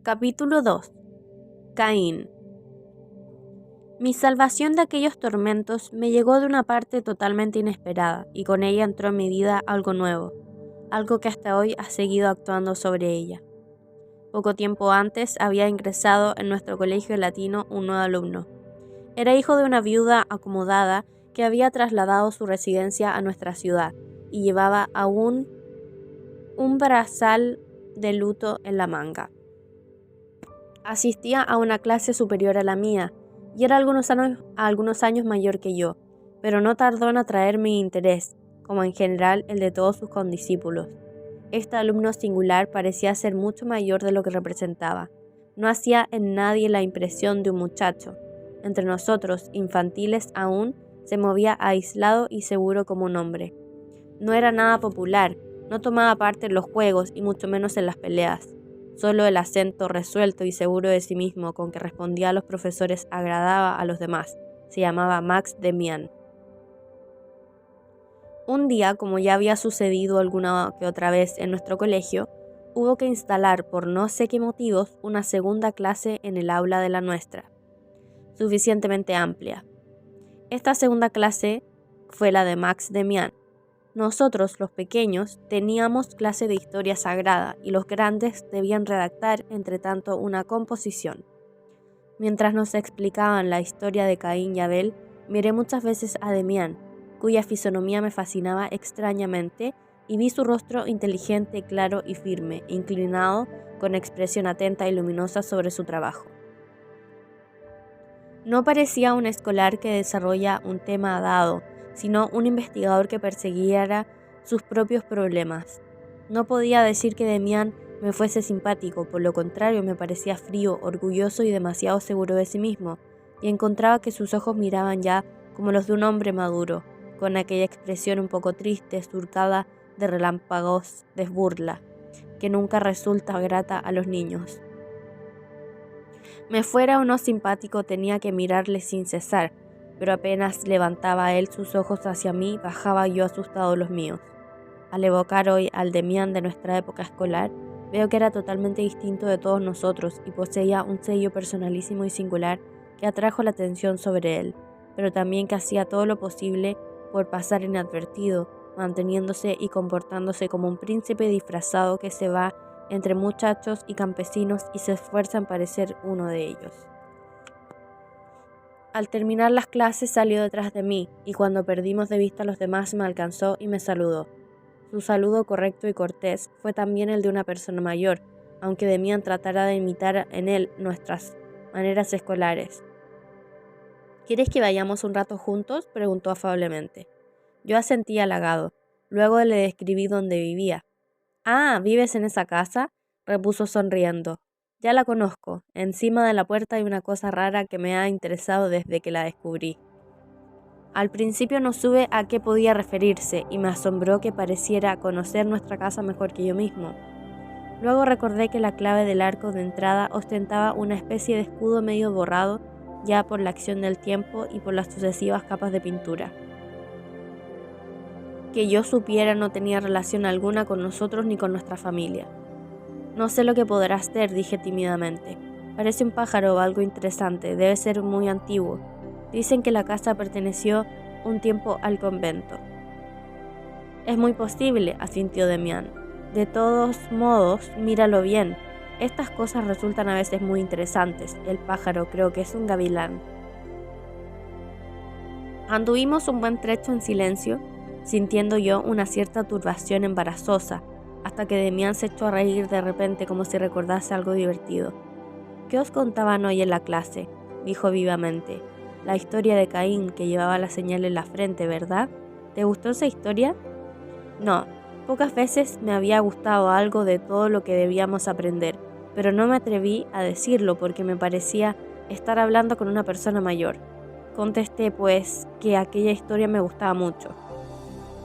Capítulo 2. Caín. Mi salvación de aquellos tormentos me llegó de una parte totalmente inesperada, y con ella entró en mi vida algo nuevo, algo que hasta hoy ha seguido actuando sobre ella. Poco tiempo antes había ingresado en nuestro colegio latino un nuevo alumno. Era hijo de una viuda acomodada que había trasladado su residencia a nuestra ciudad y llevaba aún un brazal de luto en la manga. Asistía a una clase superior a la mía y era algunos años mayor que yo, pero no tardó en atraer mi interés, como en general el de todos sus condiscípulos. Este alumno singular parecía ser mucho mayor de lo que representaba. No hacía en nadie la impresión de un muchacho. Entre nosotros, infantiles aún, se movía aislado y seguro como un hombre. No era nada popular, no tomaba parte en los juegos y mucho menos en las peleas. Solo el acento resuelto y seguro de sí mismo con que respondía a los profesores agradaba a los demás. Se llamaba Max Demian. Un día, como ya había sucedido alguna que otra vez en nuestro colegio, hubo que instalar por no sé qué motivos una segunda clase en el aula de la nuestra, suficientemente amplia. Esta segunda clase fue la de Max Demian. Nosotros, los pequeños, teníamos clase de historia sagrada y los grandes debían redactar, entre tanto, una composición. Mientras nos explicaban la historia de Caín y Abel, miré muchas veces a Demián, cuya fisonomía me fascinaba extrañamente, y vi su rostro inteligente, claro y firme, inclinado, con expresión atenta y luminosa sobre su trabajo. No parecía un escolar que desarrolla un tema dado, sino un investigador que persiguiera sus propios problemas. No podía decir que Demián me fuese simpático, por lo contrario me parecía frío, orgulloso y demasiado seguro de sí mismo, y encontraba que sus ojos miraban ya como los de un hombre maduro, con aquella expresión un poco triste, surcada de relámpagos de burla, que nunca resulta grata a los niños. Me fuera o no simpático tenía que mirarle sin cesar, pero apenas levantaba él sus ojos hacia mí, bajaba yo asustado los míos. Al evocar hoy al Demián de nuestra época escolar, veo que era totalmente distinto de todos nosotros y poseía un sello personalísimo y singular que atrajo la atención sobre él, pero también que hacía todo lo posible por pasar inadvertido, manteniéndose y comportándose como un príncipe disfrazado que se va entre muchachos y campesinos y se esfuerza en parecer uno de ellos. Al terminar las clases salió detrás de mí, y cuando perdimos de vista a los demás me alcanzó y me saludó. Su saludo correcto y cortés fue también el de una persona mayor, aunque Demián tratara de imitar en él nuestras maneras escolares. ¿Quieres que vayamos un rato juntos?, preguntó afablemente. Yo asentí halagado. Luego le describí dónde vivía. «Ah, ¿vives en esa casa?», repuso sonriendo. «Ya la conozco. Encima de la puerta hay una cosa rara que me ha interesado desde que la descubrí». Al principio no supe a qué podía referirse y me asombró que pareciera conocer nuestra casa mejor que yo mismo. Luego recordé que la clave del arco de entrada ostentaba una especie de escudo medio borrado ya por la acción del tiempo y por las sucesivas capas de pintura. Que yo supiera no tenía relación alguna con nosotros ni con nuestra familia. «No sé lo que podrá ser», dije tímidamente. «Parece un pájaro o algo interesante, debe ser muy antiguo. Dicen que la casa perteneció un tiempo al convento». «Es muy posible», asintió Demián. «De todos modos, míralo bien. Estas cosas resultan a veces muy interesantes. El pájaro creo que es un gavilán». Anduvimos un buen trecho en silencio, sintiendo yo una cierta turbación embarazosa, hasta que Demián se echó a reír de repente como si recordase algo divertido. «¿Qué os contaban hoy en la clase?», dijo vivamente. «La historia de Caín, que llevaba la señal en la frente, ¿verdad? ¿Te gustó esa historia?». «No, pocas veces me había gustado algo de todo lo que debíamos aprender, pero no me atreví a decirlo porque me parecía estar hablando con una persona mayor. Contesté, pues, que aquella historia me gustaba mucho».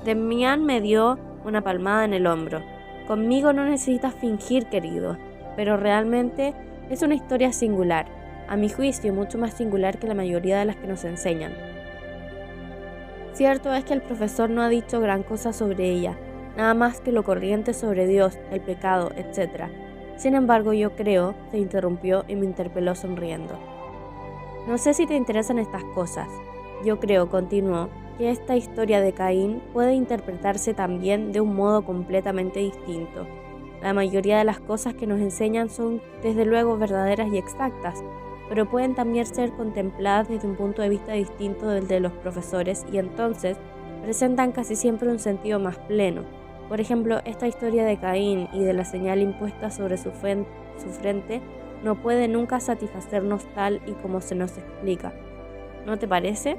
Demián me dio una palmada en el hombro. «Conmigo no necesitas fingir, querido, pero realmente es una historia singular, a mi juicio mucho más singular que la mayoría de las que nos enseñan. Cierto es que el profesor no ha dicho gran cosa sobre ella, nada más que lo corriente sobre Dios, el pecado, etc. Sin embargo, yo creo, se interrumpió y me interpeló sonriendo. No sé si te interesan estas cosas. Yo creo, continuó, que esta historia de Caín puede interpretarse también de un modo completamente distinto. La mayoría de las cosas que nos enseñan son, desde luego, verdaderas y exactas, pero pueden también ser contempladas desde un punto de vista distinto del de los profesores y entonces presentan casi siempre un sentido más pleno. Por ejemplo, esta historia de Caín y de la señal impuesta sobre su frente no puede nunca satisfacernos tal y como se nos explica. ¿No te parece?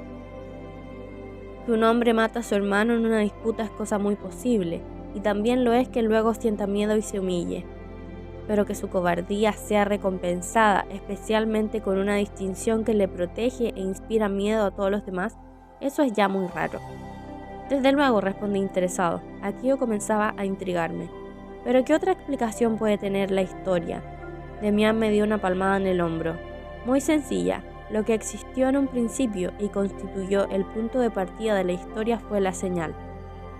Que un hombre mata a su hermano en una disputa es cosa muy posible, y también lo es que luego sienta miedo y se humille. Pero que su cobardía sea recompensada, especialmente con una distinción que le protege e inspira miedo a todos los demás, eso es ya muy raro. Desde luego, respondí interesado. Aquello comenzaba a intrigarme. ¿Pero qué otra explicación puede tener la historia? Demián me dio una palmada en el hombro. Muy sencilla. Lo que existió en un principio y constituyó el punto de partida de la historia fue la señal.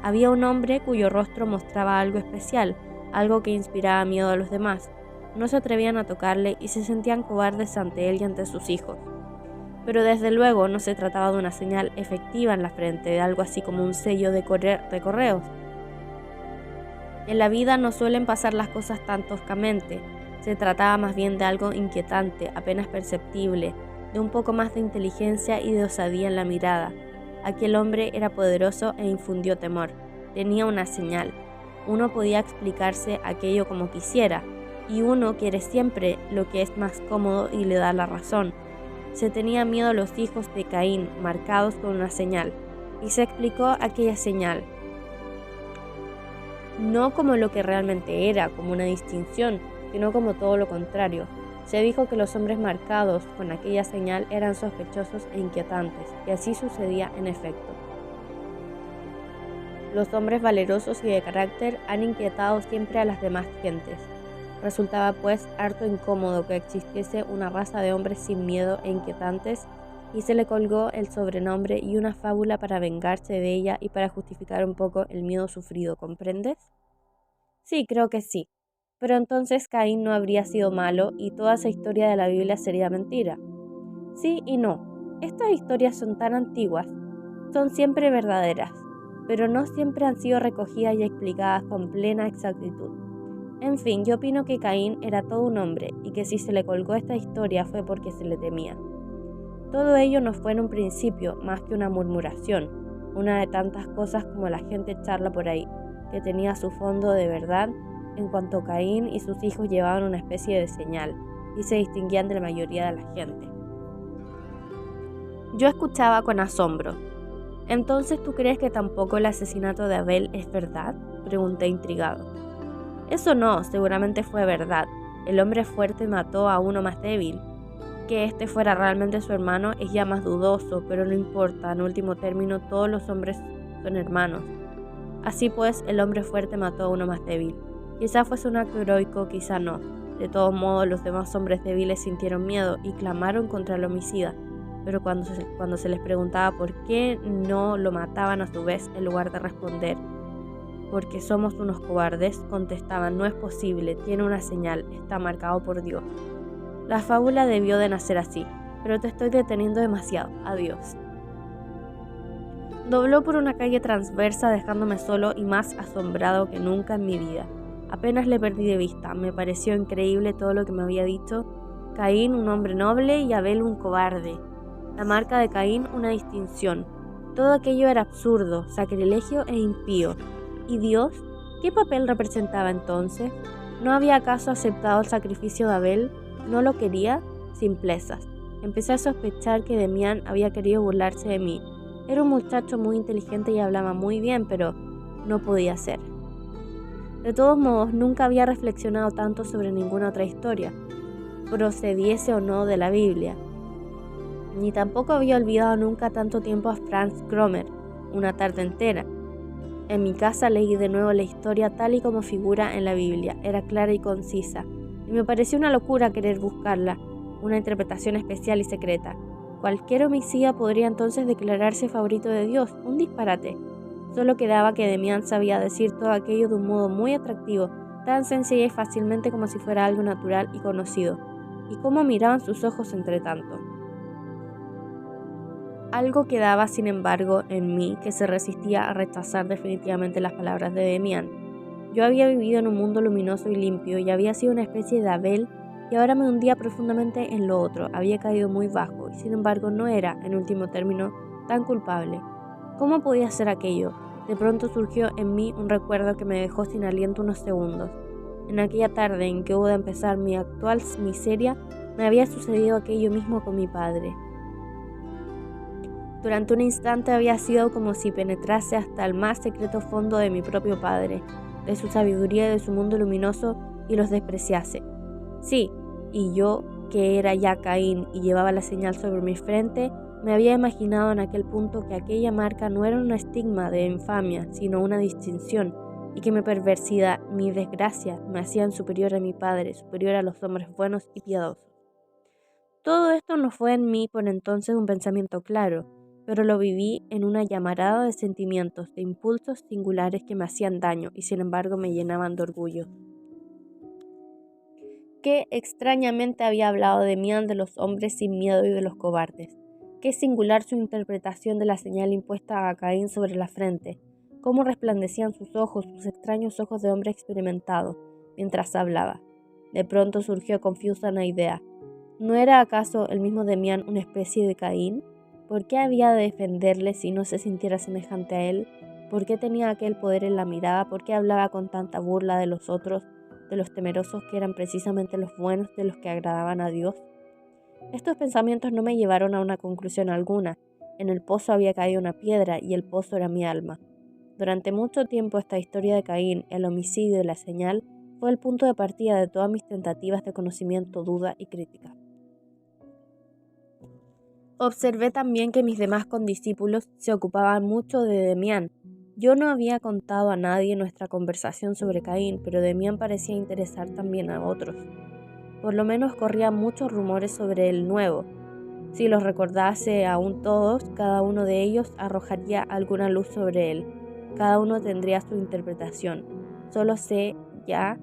Había un hombre cuyo rostro mostraba algo especial, algo que inspiraba miedo a los demás. No se atrevían a tocarle y se sentían cobardes ante él y ante sus hijos. Pero desde luego no se trataba de una señal efectiva en la frente, de algo así como un sello de correos. En la vida no suelen pasar las cosas tan toscamente. Se trataba más bien de algo inquietante, apenas perceptible, de un poco más de inteligencia y de osadía en la mirada. Aquel hombre era poderoso e infundió temor. Tenía una señal. Uno podía explicarse aquello como quisiera, y uno quiere siempre lo que es más cómodo y le da la razón. Se tenía miedo a los hijos de Caín, marcados con una señal, y se explicó aquella señal. No como lo que realmente era, como una distinción, sino como todo lo contrario. Se dijo que los hombres marcados con aquella señal eran sospechosos e inquietantes, y así sucedía en efecto. Los hombres valerosos y de carácter han inquietado siempre a las demás gentes. Resultaba pues harto incómodo que existiese una raza de hombres sin miedo e inquietantes, y se le colgó el sobrenombre y una fábula para vengarse de ella y para justificar un poco el miedo sufrido, ¿comprendes? Sí, creo que sí. Pero entonces Caín no habría sido malo y toda esa historia de la Biblia sería mentira. Sí y no. Estas historias son tan antiguas, son siempre verdaderas, pero no siempre han sido recogidas y explicadas con plena exactitud. En fin, yo opino que Caín era todo un hombre y que si se le colgó esta historia fue porque se le temía. Todo ello no fue en un principio más que una murmuración, una de tantas cosas como la gente charla por ahí, que tenía su fondo de verdad en cuanto Caín y sus hijos llevaban una especie de señal y se distinguían de la mayoría de la gente. Yo escuchaba con asombro. ¿Entonces tú crees que tampoco el asesinato de Abel es verdad?, pregunté intrigado. Eso no, seguramente fue verdad. El hombre fuerte mató a uno más débil. Que este fuera realmente su hermano es ya más dudoso, pero no importa, en último término todos los hombres son hermanos. Así pues, el hombre fuerte mató a uno más débil. Quizá fuese un acto heroico, quizá no. De todos modos, los demás hombres débiles sintieron miedo y clamaron contra el homicida. Pero cuando se les preguntaba por qué no lo mataban a su vez, en lugar de responder porque somos unos cobardes, contestaban: no es posible, tiene una señal, está marcado por Dios. La fábula debió de nacer así, pero te estoy deteniendo demasiado. Adiós. Dobló por una calle transversa dejándome solo y más asombrado que nunca en mi vida. Apenas le perdí de vista, me pareció increíble todo lo que me había dicho. Caín, un hombre noble, y Abel, un cobarde. La marca de Caín, una distinción. Todo aquello era absurdo, sacrilegio e impío. ¿Y Dios? ¿Qué papel representaba entonces? ¿No había acaso aceptado el sacrificio de Abel? ¿No lo quería? Simplezas. Empecé a sospechar que Demián había querido burlarse de mí. Era un muchacho muy inteligente y hablaba muy bien, pero no podía ser. De todos modos, nunca había reflexionado tanto sobre ninguna otra historia, procediese o no de la Biblia. Ni tampoco había olvidado nunca tanto tiempo a Franz Cromer, una tarde entera. En mi casa leí de nuevo la historia tal y como figura en la Biblia. Era clara y concisa, y me pareció una locura querer buscarla, una interpretación especial y secreta. Cualquier homicida podría entonces declararse favorito de Dios, un disparate. Solo quedaba que Demián sabía decir todo aquello de un modo muy atractivo, tan sencilla y fácilmente como si fuera algo natural y conocido, y cómo miraban sus ojos entre tanto. Algo quedaba, sin embargo, en mí que se resistía a rechazar definitivamente las palabras de Demián. Yo había vivido en un mundo luminoso y limpio y había sido una especie de Abel, y ahora me hundía profundamente en lo otro. Había caído muy bajo y sin embargo no era, en último término, tan culpable. ¿Cómo podía ser aquello? De pronto surgió en mí un recuerdo que me dejó sin aliento unos segundos. En aquella tarde en que hubo de empezar mi actual miseria, me había sucedido aquello mismo con mi padre. Durante un instante había sido como si penetrase hasta el más secreto fondo de mi propio padre, de su sabiduría y de su mundo luminoso, y los despreciase. Sí, y yo, que era ya Caín y llevaba la señal sobre mi frente, me había imaginado en aquel punto que aquella marca no era un estigma de infamia, sino una distinción, y que mi perversidad, mi desgracia, me hacían superior a mi padre, superior a los hombres buenos y piadosos. Todo esto no fue en mí por entonces un pensamiento claro, pero lo viví en una llamarada de sentimientos, de impulsos singulares que me hacían daño y sin embargo me llenaban de orgullo. Qué extrañamente había hablado Demián de los hombres sin miedo y de los cobardes. Qué singular su interpretación de la señal impuesta a Caín sobre la frente. Cómo resplandecían sus ojos, sus extraños ojos de hombre experimentado, mientras hablaba. De pronto surgió confusa una idea. ¿No era acaso el mismo Demián una especie de Caín? ¿Por qué había de defenderle si no se sintiera semejante a él? ¿Por qué tenía aquel poder en la mirada? ¿Por qué hablaba con tanta burla de los otros, de los temerosos que eran precisamente los buenos, de los que agradaban a Dios? Estos pensamientos no me llevaron a una conclusión alguna. En el pozo había caído una piedra y el pozo era mi alma. Durante mucho tiempo esta historia de Caín, el homicidio y la señal, fue el punto de partida de todas mis tentativas de conocimiento, duda y crítica. Observé también que mis demás condiscípulos se ocupaban mucho de Demián. Yo no había contado a nadie nuestra conversación sobre Caín, pero Demián parecía interesar también a otros. Por lo menos corrían muchos rumores sobre el nuevo. Si los recordase aún todos, cada uno de ellos arrojaría alguna luz sobre él. Cada uno tendría su interpretación. Solo sé ya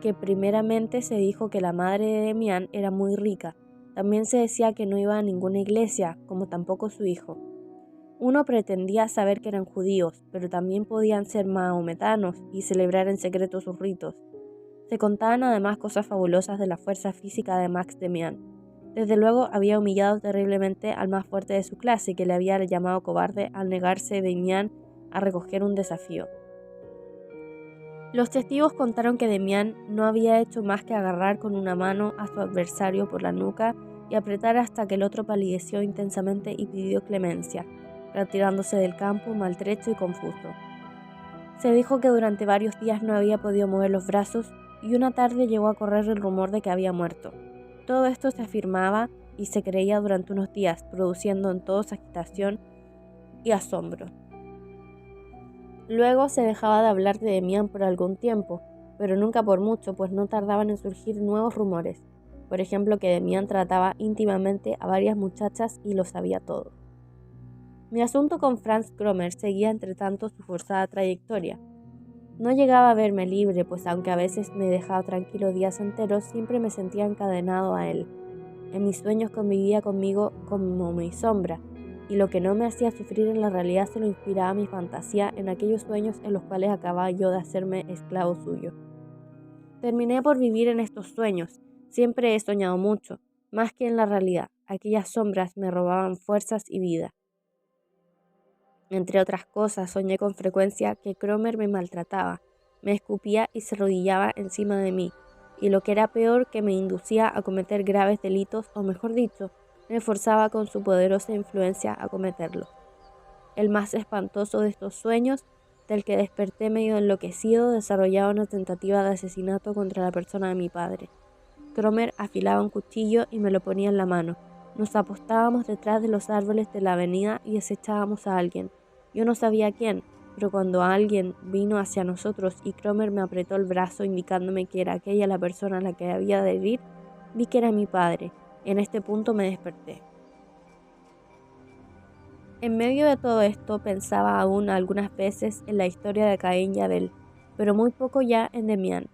que primeramente se dijo que la madre de Demián era muy rica. También se decía que no iba a ninguna iglesia, como tampoco su hijo. Uno pretendía saber que eran judíos, pero también podían ser mahometanos y celebrar en secreto sus ritos. Se contaban además cosas fabulosas de la fuerza física de Max Demián. Desde luego había humillado terriblemente al más fuerte de su clase, que le había llamado cobarde al negarse Demián a recoger un desafío. Los testigos contaron que Demián no había hecho más que agarrar con una mano a su adversario por la nuca y apretar hasta que el otro palideció intensamente y pidió clemencia, retirándose del campo maltrecho y confuso. Se dijo que durante varios días no había podido mover los brazos y una tarde llegó a correr el rumor de que había muerto. Todo esto se afirmaba y se creía durante unos días, produciendo en todos agitación y asombro. Luego se dejaba de hablar de Demián por algún tiempo, pero nunca por mucho, pues no tardaban en surgir nuevos rumores. Por ejemplo, que Demián trataba íntimamente a varias muchachas y lo sabía todo. Mi asunto con Franz Kromer seguía entre tanto su forzada trayectoria. No llegaba a verme libre, pues aunque a veces me dejaba tranquilo días enteros, siempre me sentía encadenado a él. En mis sueños convivía conmigo como mi sombra, y lo que no me hacía sufrir en la realidad se lo inspiraba mi fantasía en aquellos sueños en los cuales acababa yo de hacerme esclavo suyo. Terminé por vivir en estos sueños. Siempre he soñado mucho, más que en la realidad. Aquellas sombras me robaban fuerzas y vida. Entre otras cosas, soñé con frecuencia que Kromer me maltrataba, me escupía y se arrodillaba encima de mí, y lo que era peor, que me inducía a cometer graves delitos, o mejor dicho, me forzaba con su poderosa influencia a cometerlos. El más espantoso de estos sueños, del que desperté medio enloquecido, desarrollaba una tentativa de asesinato contra la persona de mi padre. Kromer afilaba un cuchillo y me lo ponía en la mano. Nos apostábamos detrás de los árboles de la avenida y acechábamos a alguien. Yo no sabía quién, pero cuando alguien vino hacia nosotros y Kromer me apretó el brazo indicándome que era aquella la persona a la que había de herir, vi que era mi padre. En este punto me desperté. En medio de todo esto pensaba aún algunas veces en la historia de Caín y Abel, pero muy poco ya en Demián.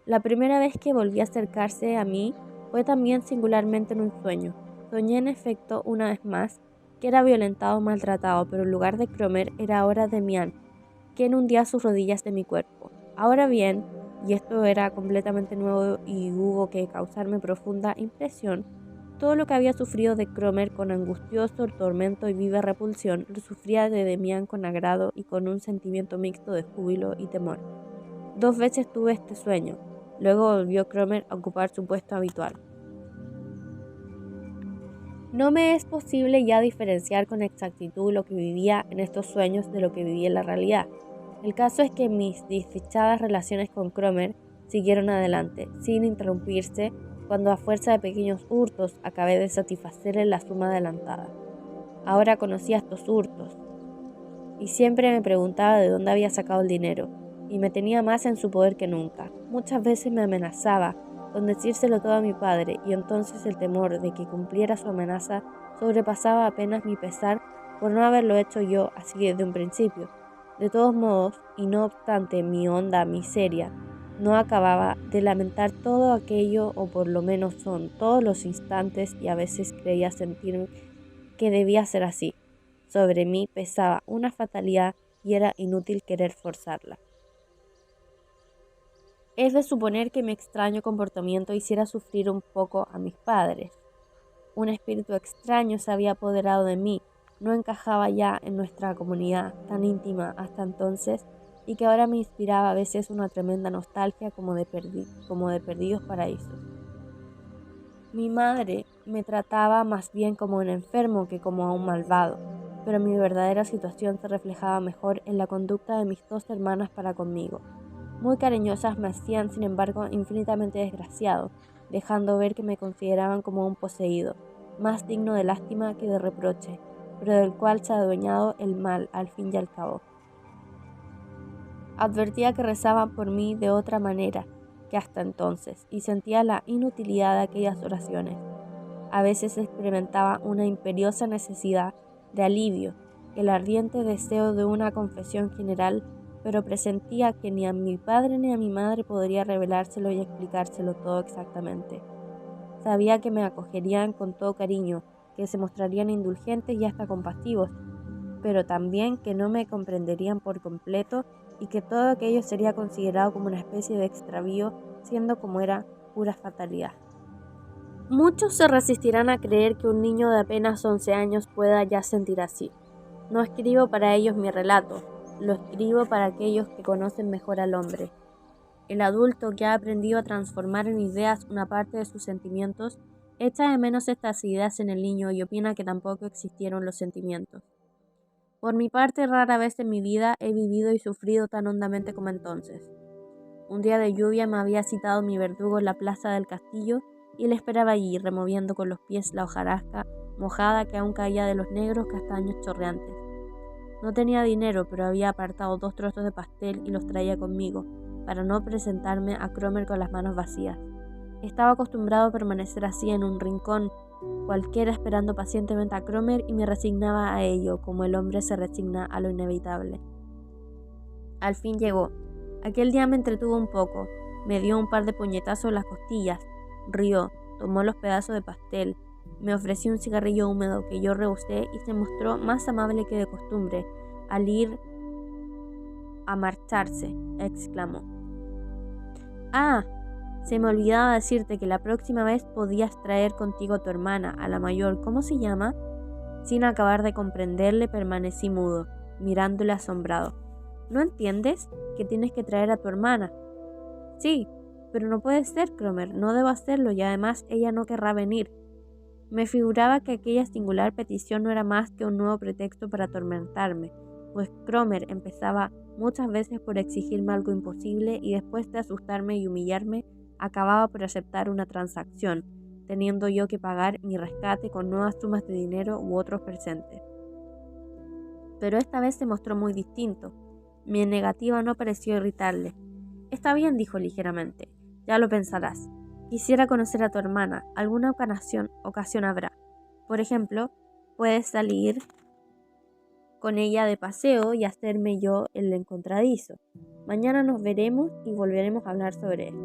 La primera vez que volvió a acercarse a mí fue también singularmente en un sueño. Soñé en efecto una vez más que era violentado o maltratado, pero en lugar de Cromer era ahora Demián, quien hundía sus rodillas de mi cuerpo. Ahora bien, y esto era completamente nuevo y hubo que causarme profunda impresión, todo lo que había sufrido de Cromer con angustioso tormento y viva repulsión, lo sufría de Demián con agrado y con un sentimiento mixto de júbilo y temor. 2 veces tuve este sueño. Luego volvió Cromer a ocupar su puesto habitual. No me es posible ya diferenciar con exactitud lo que vivía en estos sueños de lo que vivía en la realidad. El caso es que mis desdichadas relaciones con Cromer siguieron adelante, sin interrumpirse, cuando a fuerza de pequeños hurtos acabé de satisfacerle la suma adelantada. Ahora conocía estos hurtos, y siempre me preguntaba de dónde había sacado el dinero, y me tenía más en su poder que nunca. Muchas veces me amenazaba con decírselo todo a mi padre, y entonces el temor de que cumpliera su amenaza sobrepasaba apenas mi pesar por no haberlo hecho yo así desde un principio. De todos modos, y no obstante mi honda miseria, no acababa de lamentar todo aquello, o por lo menos son todos los instantes, y a veces creía sentir que debía ser así. Sobre mí pesaba una fatalidad y era inútil querer forzarla. Es de suponer que mi extraño comportamiento hiciera sufrir un poco a mis padres. Un espíritu extraño se había apoderado de mí, no encajaba ya en nuestra comunidad tan íntima hasta entonces y que ahora me inspiraba a veces una tremenda nostalgia como de perdidos paraísos. Mi madre me trataba más bien como un enfermo que como a un malvado, pero mi verdadera situación se reflejaba mejor en la conducta de mis 2 hermanas para conmigo. Muy cariñosas me hacían, sin embargo, infinitamente desgraciado, dejando ver que me consideraban como un poseído, más digno de lástima que de reproche, pero del cual se ha adueñado el mal al fin y al cabo. Advertía que rezaban por mí de otra manera que hasta entonces, y sentía la inutilidad de aquellas oraciones. A veces experimentaba una imperiosa necesidad de alivio, el ardiente deseo de una confesión general, pero presentía que ni a mi padre ni a mi madre podría revelárselo y explicárselo todo exactamente. Sabía que me acogerían con todo cariño, que se mostrarían indulgentes y hasta compasivos, pero también que no me comprenderían por completo y que todo aquello sería considerado como una especie de extravío, siendo como era pura fatalidad. Muchos se resistirán a creer que un niño de apenas 11 años pueda ya sentir así. No escribo para ellos mi relato, lo escribo para aquellos que conocen mejor al hombre. El adulto que ha aprendido a transformar en ideas una parte de sus sentimientos, echa de menos estas ideas en el niño y opina que tampoco existieron los sentimientos. Por mi parte, rara vez en mi vida he vivido y sufrido tan hondamente como entonces. Un día de lluvia me había citado mi verdugo en la plaza del castillo y le esperaba allí, removiendo con los pies la hojarasca mojada que aún caía de los negros castaños chorreantes. No tenía dinero, pero había apartado 2 trozos de pastel y los traía conmigo, para no presentarme a Cromer con las manos vacías. Estaba acostumbrado a permanecer así en un rincón cualquiera esperando pacientemente a Cromer y me resignaba a ello, como el hombre se resigna a lo inevitable. Al fin llegó. Aquel día me entretuvo un poco, me dio un par de puñetazos en las costillas, rió, tomó los pedazos de pastel, me ofreció un cigarrillo húmedo que yo rehusé y se mostró más amable que de costumbre. Al ir a marcharse, exclamó: «Ah, se me olvidaba decirte que la próxima vez podías traer contigo a tu hermana, a la mayor, ¿cómo se llama?». Sin acabar de comprenderle, permanecí mudo, mirándole asombrado. «¿No entiendes? Que tienes que traer a tu hermana». «Sí, pero no puede ser, Cromer, no debo hacerlo y además ella no querrá venir». Me figuraba que aquella singular petición no era más que un nuevo pretexto para atormentarme, pues Cromer empezaba muchas veces por exigirme algo imposible y después de asustarme y humillarme, acababa por aceptar una transacción, teniendo yo que pagar mi rescate con nuevas sumas de dinero u otros presentes. Pero esta vez se mostró muy distinto. Mi negativa no pareció irritarle. «Está bien», dijo ligeramente, «ya lo pensarás. Quisiera conocer a tu hermana. Alguna ocasión habrá. Por ejemplo, puedes salir con ella de paseo y hacerme yo el encontradizo. Mañana nos veremos y volveremos a hablar sobre él».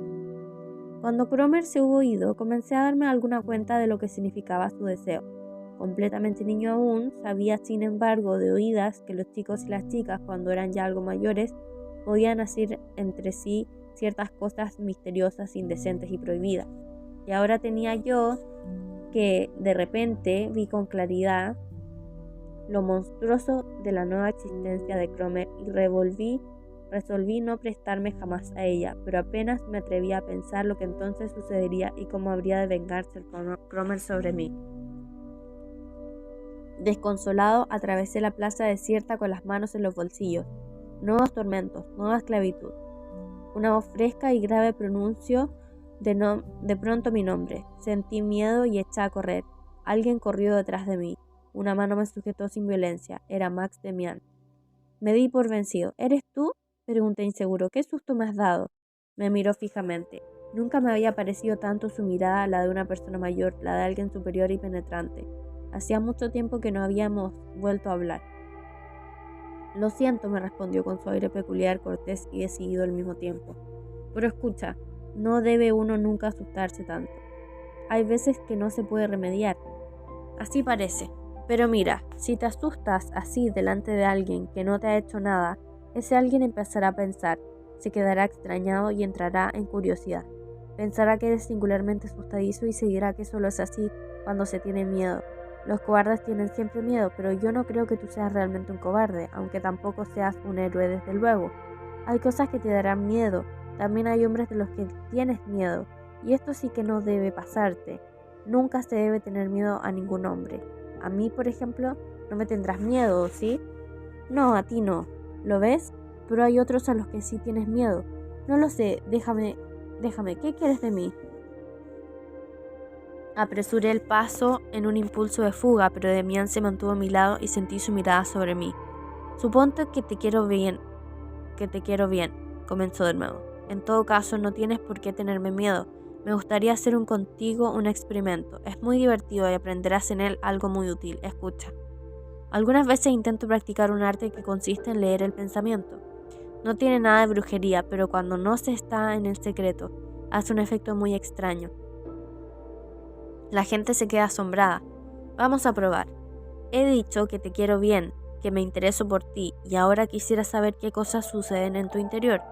Cuando Cromer se hubo ido, comencé a darme alguna cuenta de lo que significaba su deseo. Completamente niño aún, sabía sin embargo de oídas que los chicos y las chicas, cuando eran ya algo mayores, podían hacer entre sí ciertas cosas misteriosas, indecentes y prohibidas. Y ahora tenía yo que de repente vi con claridad lo monstruoso de la nueva existencia de Cromer y resolví no prestarme jamás a ella, pero apenas me atreví a pensar lo que entonces sucedería y cómo habría de vengarse el Cromer sobre mí. Desconsolado, atravesé la plaza desierta con las manos en los bolsillos. Nuevos tormentos, nueva esclavitud. Una voz fresca y grave pronunció de pronto mi nombre. Sentí miedo y eché a correr. Alguien corrió detrás de mí. Una mano me sujetó sin violencia. Era Max Demian. Me di por vencido. ¿Eres tú?, pregunté inseguro. ¿Qué susto me has dado? Me miró fijamente. Nunca me había parecido tanto su mirada, la de una persona mayor, la de alguien superior y penetrante. Hacía mucho tiempo que no habíamos vuelto a hablar. Lo siento, me respondió con su aire peculiar, cortés y decidido al mismo tiempo. Pero escucha, no debe uno nunca asustarse tanto. Hay veces que no se puede remediar. Así parece. Pero mira, si te asustas así delante de alguien que no te ha hecho nada, ese alguien empezará a pensar, se quedará extrañado y entrará en curiosidad. Pensará que eres singularmente asustadizo y se dirá que solo es así cuando se tiene miedo. Los cobardes tienen siempre miedo, pero yo no creo que tú seas realmente un cobarde, aunque tampoco seas un héroe desde luego. Hay cosas que te darán miedo, también hay hombres de los que tienes miedo, y esto sí que no debe pasarte. Nunca se debe tener miedo a ningún hombre. A mí, por ejemplo, no me tendrás miedo, ¿sí? No, a ti no. ¿Lo ves? Pero hay otros a los que sí tienes miedo. No lo sé, déjame, ¿qué quieres de mí? Apresuré el paso en un impulso de fuga, pero Demian se mantuvo a mi lado y sentí su mirada sobre mí. Suponte que te quiero bien, comenzó de nuevo. En todo caso, no tienes por qué tenerme miedo. Me gustaría hacer contigo un experimento. Es muy divertido y aprenderás en él algo muy útil. Escucha. Algunas veces intento practicar un arte que consiste en leer el pensamiento. No tiene nada de brujería, pero cuando no se está en el secreto, hace un efecto muy extraño. La gente se queda asombrada. Vamos a probar. He dicho que te quiero bien, que me intereso por ti, y ahora quisiera saber qué cosas suceden en tu interior.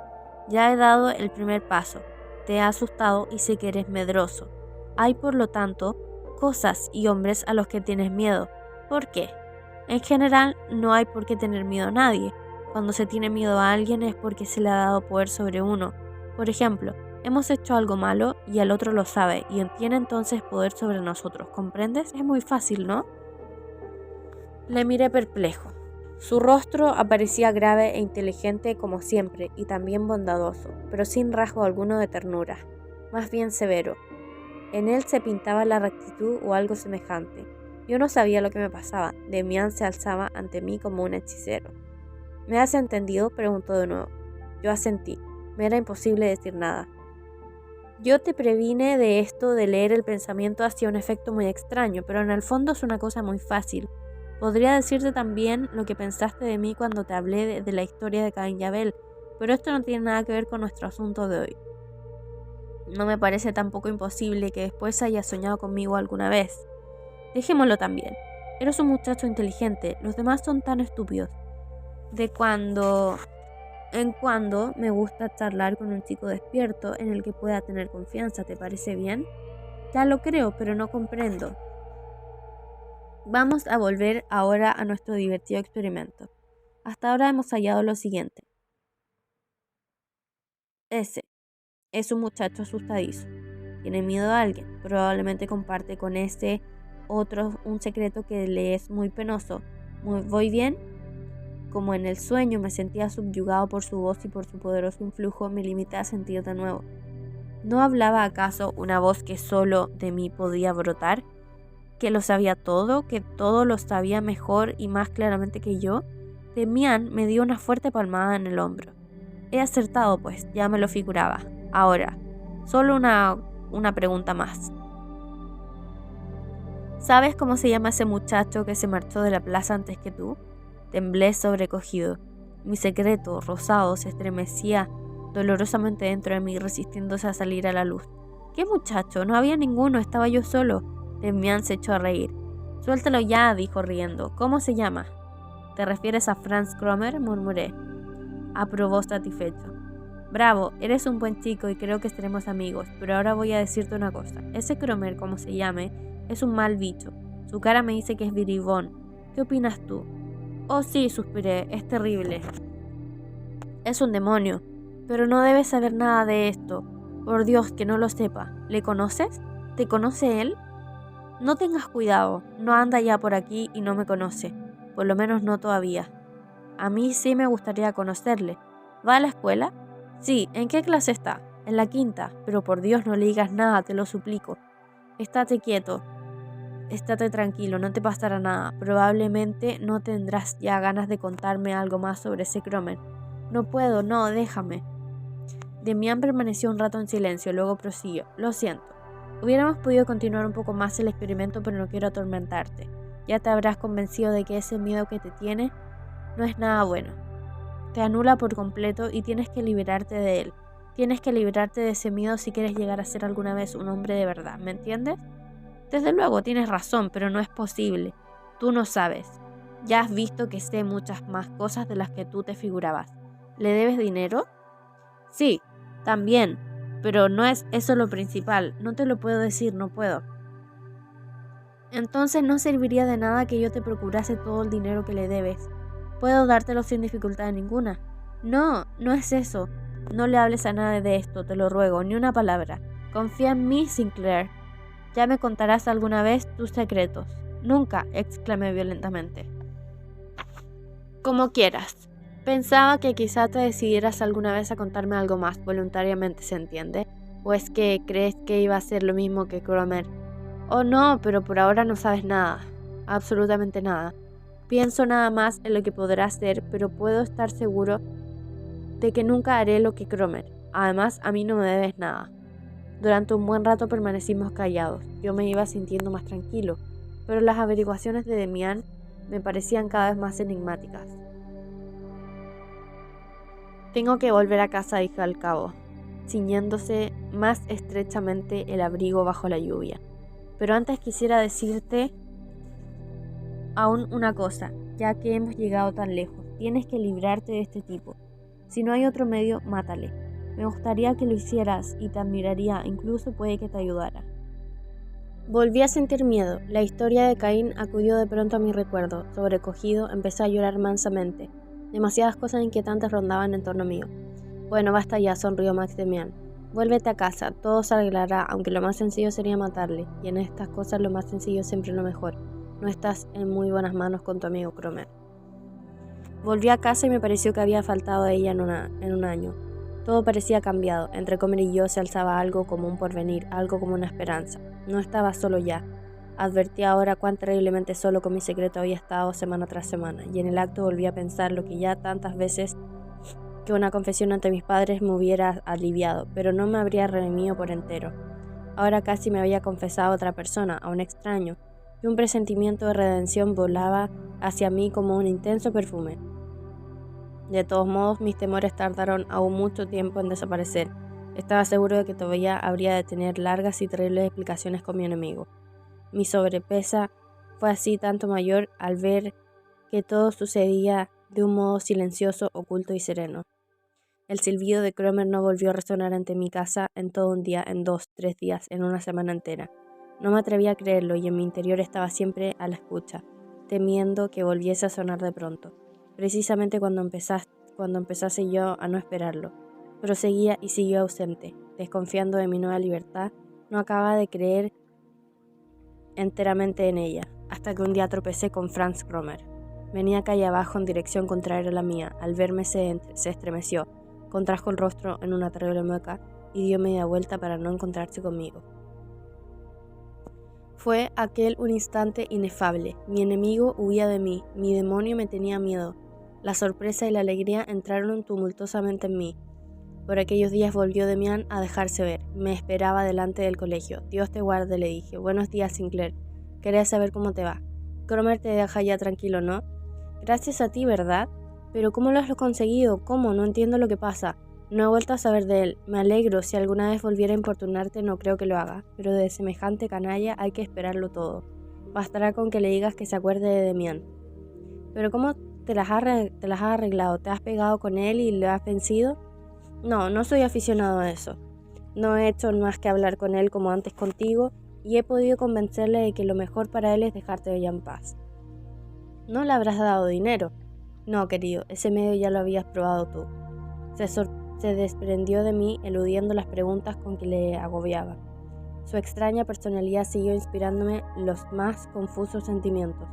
Ya he dado el primer paso. Te he asustado y sé que eres medroso. Hay, por lo tanto, cosas y hombres a los que tienes miedo. ¿Por qué? En general, no hay por qué tener miedo a nadie. Cuando se tiene miedo a alguien es porque se le ha dado poder sobre uno. Por ejemplo, hemos hecho algo malo y el otro lo sabe y tiene entonces poder sobre nosotros. ¿Comprendes? Es muy fácil, ¿no? Le miré perplejo. Su rostro aparecía grave e inteligente como siempre y también bondadoso, pero sin rasgo alguno de ternura, más bien severo. En él se pintaba la rectitud o algo semejante. Yo no sabía lo que me pasaba. Demian se alzaba ante mí como un hechicero. ¿Me has entendido?, preguntó de nuevo. Yo asentí. Me era imposible decir nada. Yo te previne de esto de leer el pensamiento hacía un efecto muy extraño, pero en el fondo es una cosa muy fácil. Podría decirte también lo que pensaste de mí cuando te hablé de la historia de Caín y Abel, pero esto no tiene nada que ver con nuestro asunto de hoy. No me parece tampoco imposible que después hayas soñado conmigo alguna vez. Dejémoslo también. Eres un muchacho inteligente, los demás son tan estúpidos. De cuando en cuando me gusta charlar con un chico despierto en el que pueda tener confianza, ¿te parece bien? Ya lo creo, pero no comprendo. Vamos a volver ahora a nuestro divertido experimento. Hasta ahora hemos hallado lo siguiente. Ese es un muchacho asustadizo. Tiene miedo a alguien. Probablemente comparte con ese otro un secreto que le es muy penoso. ¿Voy bien? Como en el sueño me sentía subyugado por su voz y por su poderoso influjo, me limité a sentir de nuevo. ¿No hablaba acaso una voz que solo de mí podía brotar? ¿Que lo sabía todo? ¿Que todo lo sabía mejor y más claramente que yo? Demian me dio una fuerte palmada en el hombro. He acertado, pues, ya me lo figuraba. Ahora, solo una pregunta más. ¿Sabes cómo se llama ese muchacho que se marchó de la plaza antes que tú? Temblé sobrecogido. Mi secreto, rosado, se estremecía dolorosamente dentro de mí, resistiéndose a salir a la luz. ¿Qué muchacho? No había ninguno, estaba yo solo. Demián se echó a reír. Suéltalo ya, dijo riendo. ¿Cómo se llama? ¿Te refieres a Franz Cromer? Murmuré. Aprobó satisfecho. Bravo, eres un buen chico y creo que seremos amigos, pero ahora voy a decirte una cosa. Ese Cromer, como se llame, es un mal bicho. Su cara me dice que es bribón. ¿Qué opinas tú? Oh sí, suspiré, es terrible. Es un demonio, pero no debes saber nada de esto. Por Dios, que no lo sepa. ¿Le conoces? ¿Te conoce él? No tengas cuidado, no anda ya por aquí y no me conoce. Por lo menos no todavía. A mí sí me gustaría conocerle. ¿Va a la escuela? Sí, ¿en qué clase está? En la 5ª, pero por Dios no le digas nada, te lo suplico. Estate quieto, estate tranquilo, no te pasará nada. Probablemente no tendrás ya ganas de contarme algo más sobre ese Cromer. No puedo, no, déjame. Demián permaneció un rato en silencio, luego prosiguió. Lo siento. Hubiéramos podido continuar un poco más el experimento, pero no quiero atormentarte. Ya te habrás convencido de que ese miedo que te tiene no es nada bueno. Te anula por completo y tienes que liberarte de él. Tienes que liberarte de ese miedo si quieres llegar a ser alguna vez un hombre de verdad, ¿me entiendes? Desde luego, tienes razón, pero no es posible. Tú no sabes. Ya has visto que sé muchas más cosas de las que tú te figurabas. ¿Le debes dinero? Sí, también, pero no es eso lo principal. No te lo puedo decir, no puedo. Entonces no serviría de nada que yo te procurase todo el dinero que le debes. Puedo dártelo sin dificultad ninguna. No, no es eso. No le hables a nadie de esto, te lo ruego, ni una palabra. Confía en mí, Sinclair. Ya me contarás alguna vez tus secretos. Nunca, exclamé violentamente. Como quieras. Pensaba que quizá te decidieras alguna vez a contarme algo más voluntariamente, ¿se entiende? ¿O es que crees que iba a ser lo mismo que Cromer? Oh no, pero por ahora no sabes nada. Absolutamente nada. Pienso nada más en lo que podrá hacer, pero puedo estar seguro de que nunca haré lo que Cromer. Además, a mí no me debes nada. Durante un buen rato permanecimos callados. Yo me iba sintiendo más tranquilo, pero las averiguaciones de Demián me parecían cada vez más enigmáticas. Tengo que volver a casa, dije al cabo, ciñéndose más estrechamente el abrigo bajo la lluvia. Pero antes quisiera decirte aún una cosa, ya que hemos llegado tan lejos. Tienes que librarte de este tipo. Si no hay otro medio, mátale. Me gustaría que lo hicieras y te admiraría, incluso puede que te ayudara. Volví a sentir miedo. La historia de Caín acudió de pronto a mi recuerdo. Sobrecogido, empecé a llorar mansamente. Demasiadas cosas inquietantes rondaban en torno mío. Bueno, basta ya, sonrió Max Demián. Vuélvete a casa, todo se arreglará, aunque lo más sencillo sería matarle, y en estas cosas lo más sencillo es siempre lo mejor. No estás en muy buenas manos con tu amigo Cromer. Volví a casa y me pareció que había faltado a ella en un año. Todo parecía cambiado. Entre Cromer y yo se alzaba algo como un porvenir, algo como una esperanza. No estaba solo ya. Advertí ahora cuán terriblemente solo con mi secreto había estado semana tras semana, y en el acto volví a pensar lo que ya tantas veces que una confesión ante mis padres me hubiera aliviado, pero no me habría redimido por entero. Ahora casi me había confesado a otra persona, a un extraño, y un presentimiento de redención volaba hacia mí como un intenso perfume. De todos modos, mis temores tardaron aún mucho tiempo en desaparecer. Estaba seguro de que todavía habría de tener largas y terribles explicaciones con mi enemigo. Mi sobrepesa fue así tanto mayor al ver que todo sucedía de un modo silencioso, oculto y sereno. El silbido de Cromer no volvió a resonar ante mi casa en todo un día, en 2, 3 días, en una semana entera. No me atrevía a creerlo y en mi interior estaba siempre a la escucha, temiendo que volviese a sonar de pronto, precisamente cuando empezase yo a no esperarlo. Proseguía y siguió ausente, desconfiando de mi nueva libertad, no acababa de creer enteramente en ella, hasta que un día tropecé con Franz Cromer. Venía calle abajo en dirección contraria a la mía. Al verme se estremeció, contrajo el rostro en una terrible mueca y dio media vuelta para no encontrarse conmigo. Fue aquel un instante inefable. Mi enemigo huía de mí, mi demonio me tenía miedo. La sorpresa y la alegría entraron tumultuosamente en mí. Por aquellos días volvió Demián a dejarse ver. Me esperaba delante del colegio. Dios te guarde, le dije. Buenos días, Sinclair. Quería saber cómo te va. Cromer te deja ya tranquilo, ¿no? Gracias a ti, ¿verdad? Pero ¿cómo lo has conseguido? ¿Cómo? No entiendo lo que pasa. No he vuelto a saber de él. Me alegro. Si alguna vez volviera a importunarte, no creo que lo haga. Pero de semejante canalla hay que esperarlo todo. Bastará con que le digas que se acuerde de Demián. ¿Pero cómo te las has arreglado? ¿Te has pegado con él y lo has vencido? No, no soy aficionado a eso. No he hecho más que hablar con él como antes contigo y he podido convencerle de que lo mejor para él es dejarte ya en paz. ¿No le habrás dado dinero? No, querido, ese medio ya lo habías probado tú. Se desprendió de mí, eludiendo las preguntas con que le agobiaba. Su extraña personalidad siguió inspirándome los más confusos sentimientos,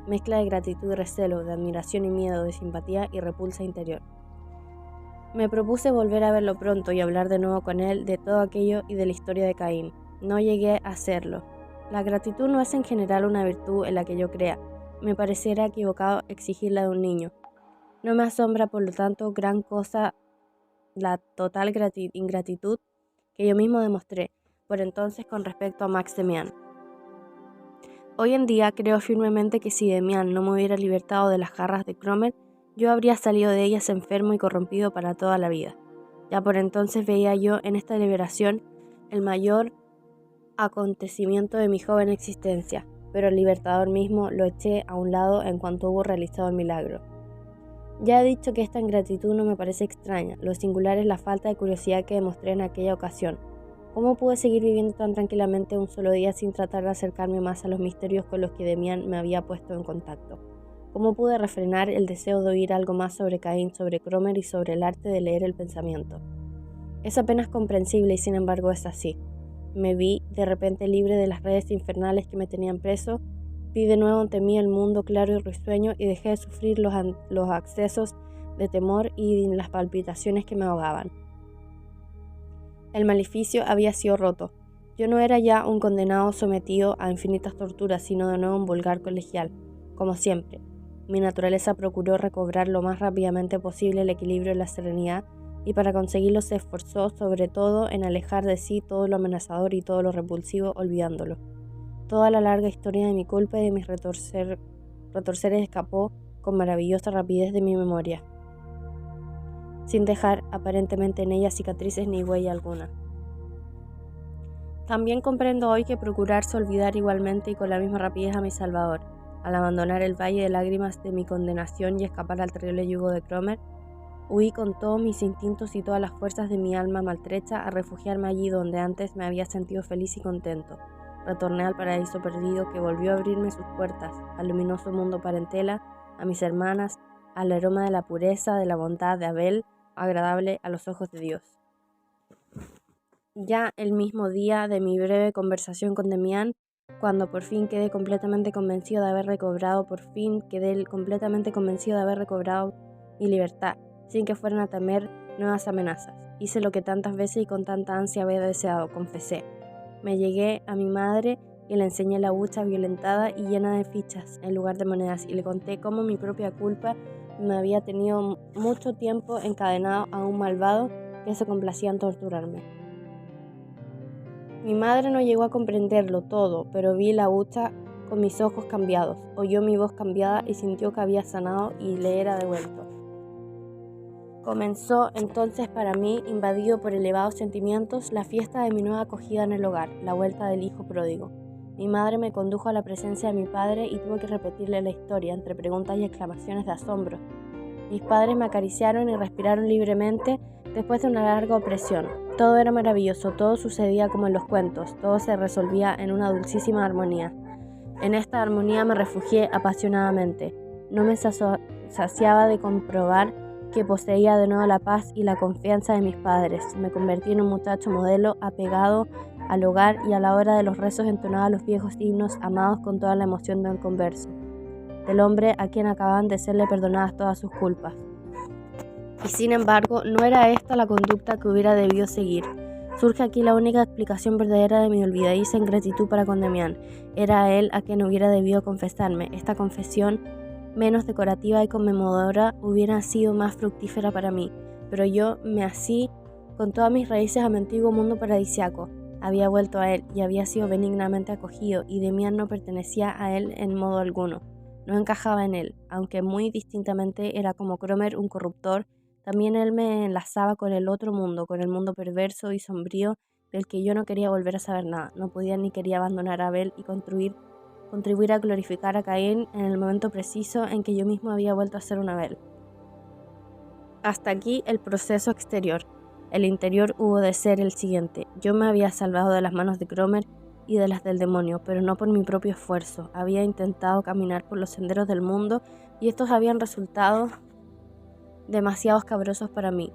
mezcla de gratitud y recelo, de admiración y miedo, de simpatía y repulsa interior. Me propuse volver a verlo pronto y hablar de nuevo con él de todo aquello y de la historia de Caín. No llegué a hacerlo. La gratitud no es en general una virtud en la que yo crea. Me pareciera equivocado exigirla de un niño. No me asombra, por lo tanto, gran cosa la total ingratitud que yo mismo demostré por entonces con respecto a Max Demián. Hoy en día creo firmemente que si Demián no me hubiera libertado de las garras de Cromer, yo habría salido de ellas enfermo y corrompido para toda la vida. Ya por entonces veía yo en esta liberación el mayor acontecimiento de mi joven existencia, pero el libertador mismo lo eché a un lado en cuanto hubo realizado el milagro. Ya he dicho que esta ingratitud no me parece extraña, lo singular es la falta de curiosidad que demostré en aquella ocasión. ¿Cómo pude seguir viviendo tan tranquilamente un solo día sin tratar de acercarme más a los misterios con los que Demián me había puesto en contacto? ¿Cómo pude refrenar el deseo de oír algo más sobre Caín, sobre Cromer y sobre el arte de leer el pensamiento? Es apenas comprensible y sin embargo es así. Me vi de repente libre de las redes infernales que me tenían preso. Vi de nuevo ante mí el mundo claro y risueño y dejé de sufrir los accesos de temor y las palpitaciones que me ahogaban. El maleficio había sido roto. Yo no era ya un condenado sometido a infinitas torturas, sino de nuevo un vulgar colegial, como siempre. Mi naturaleza procuró recobrar lo más rápidamente posible el equilibrio y la serenidad, y para conseguirlo se esforzó sobre todo en alejar de sí todo lo amenazador y todo lo repulsivo, olvidándolo. Toda la larga historia de mi culpa y de mis retorceres escapó con maravillosa rapidez de mi memoria, sin dejar aparentemente en ella cicatrices ni huella alguna. También comprendo hoy que procurarse olvidar igualmente y con la misma rapidez a mi Salvador, al abandonar el valle de lágrimas de mi condenación y escapar al terrible yugo de Cromer, huí con todos mis instintos y todas las fuerzas de mi alma maltrecha a refugiarme allí donde antes me había sentido feliz y contento. Retorné al paraíso perdido que volvió a abrirme sus puertas, al luminoso mundo parentela, a mis hermanas, al aroma de la pureza, de la bondad de Abel, agradable a los ojos de Dios. Ya el mismo día de mi breve conversación con Demián, cuando por fin quedé completamente convencido de haber recobrado mi libertad, sin que fueran a temer nuevas amenazas. Hice lo que tantas veces y con tanta ansia había deseado, confesé. Me llegué a mi madre y le enseñé la hucha violentada y llena de fichas en lugar de monedas, y le conté cómo mi propia culpa me había tenido mucho tiempo encadenado a un malvado que se complacía en torturarme. Mi madre no llegó a comprenderlo todo, pero vi la hucha con mis ojos cambiados, oyó mi voz cambiada y sintió que había sanado y le era devuelto. Comenzó entonces para mí, invadido por elevados sentimientos, la fiesta de mi nueva acogida en el hogar, la vuelta del hijo pródigo. Mi madre me condujo a la presencia de mi padre y tuve que repetirle la historia, entre preguntas y exclamaciones de asombro. Mis padres me acariciaron y respiraron libremente después de una larga opresión. Todo era maravilloso, todo sucedía como en los cuentos, todo se resolvía en una dulcísima armonía. En esta armonía me refugié apasionadamente. No me saciaba de comprobar que poseía de nuevo la paz y la confianza de mis padres. Me convertí en un muchacho modelo, apegado al hogar, y a la hora de los rezos entonaba los viejos himnos amados con toda la emoción del converso, del hombre a quien acababan de serle perdonadas todas sus culpas. Y sin embargo, no era esta la conducta que hubiera debido seguir. Surge aquí la única explicación verdadera de mi olvidadiza ingratitud para con Demián. Era a él a quien hubiera debido confesarme. Esta confesión, menos decorativa y conmovedora, hubiera sido más fructífera para mí, pero yo me así con todas mis raíces a mi antiguo mundo paradisiaco. Había vuelto a él y había sido benignamente acogido, y Demián no pertenecía a él en modo alguno. No encajaba en él, aunque muy distintamente era como Cromer un corruptor También él me enlazaba con el otro mundo, con el mundo perverso y sombrío del que yo no quería volver a saber nada. No podía ni quería abandonar a Abel y contribuir a glorificar a Caín en el momento preciso en que yo mismo había vuelto a ser un Abel. Hasta aquí el proceso exterior. El interior hubo de ser el siguiente. Yo me había salvado de las manos de Cromer y de las del demonio, pero no por mi propio esfuerzo. Había intentado caminar por los senderos del mundo y estos habían resultado demasiado escabrosos para mí.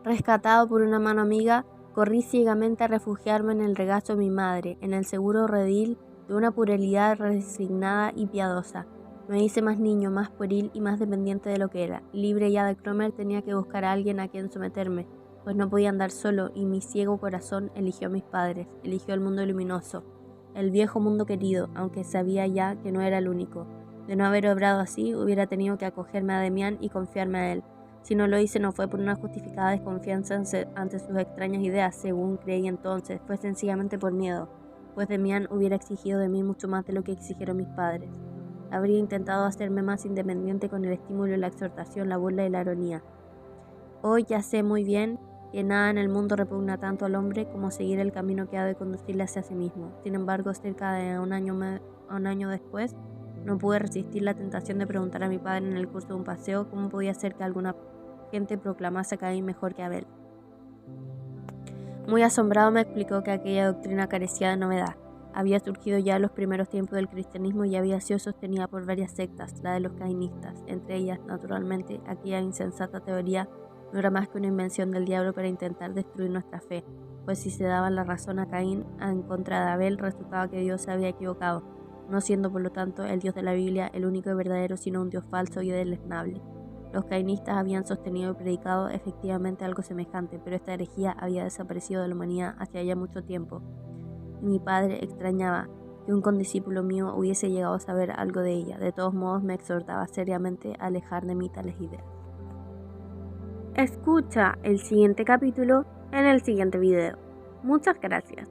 Rescatado por una mano amiga, corrí ciegamente a refugiarme en el regazo de mi madre, en el seguro redil de una puerilidad resignada y piadosa. Me hice más niño, más pueril y más dependiente de lo que era. Libre ya de Cromer, tenía que buscar a alguien a quien someterme, pues no podía andar solo, y mi ciego corazón eligió a mis padres, eligió el mundo luminoso, el viejo mundo querido, aunque sabía ya que no era el único. De no haber obrado así, hubiera tenido que acogerme a Demián y confiarme a él. Si no lo hice, no fue por una justificada desconfianza ante sus extrañas ideas, según creí entonces, fue sencillamente por miedo, pues Demián hubiera exigido de mí mucho más de lo que exigieron mis padres. Habría intentado hacerme más independiente con el estímulo, la exhortación, la burla y la ironía. Hoy ya sé muy bien que nada en el mundo repugna tanto al hombre como seguir el camino que ha de conducirle hacia sí mismo. Sin embargo, cerca de un año después, no pude resistir la tentación de preguntar a mi padre en el curso de un paseo cómo podía ser que alguna gente proclamase a Caín mejor que Abel. Muy asombrado me explicó que aquella doctrina carecía de novedad. Había surgido ya en los primeros tiempos del cristianismo y había sido sostenida por varias sectas, la de los cainistas. Entre ellas, naturalmente, aquella insensata teoría no era más que una invención del diablo para intentar destruir nuestra fe, pues si se daba la razón a Caín en contra de Abel, resultaba que Dios se había equivocado, no siendo por lo tanto el Dios de la Biblia el único y verdadero, sino un Dios falso y deleznable. Los cainistas habían sostenido y predicado efectivamente algo semejante, pero esta herejía había desaparecido de la humanidad hacía ya mucho tiempo, y mi padre extrañaba que un condiscípulo mío hubiese llegado a saber algo de ella. De todos modos, me exhortaba seriamente a alejar de mí tales ideas. Escucha el siguiente capítulo en el siguiente video. Muchas gracias.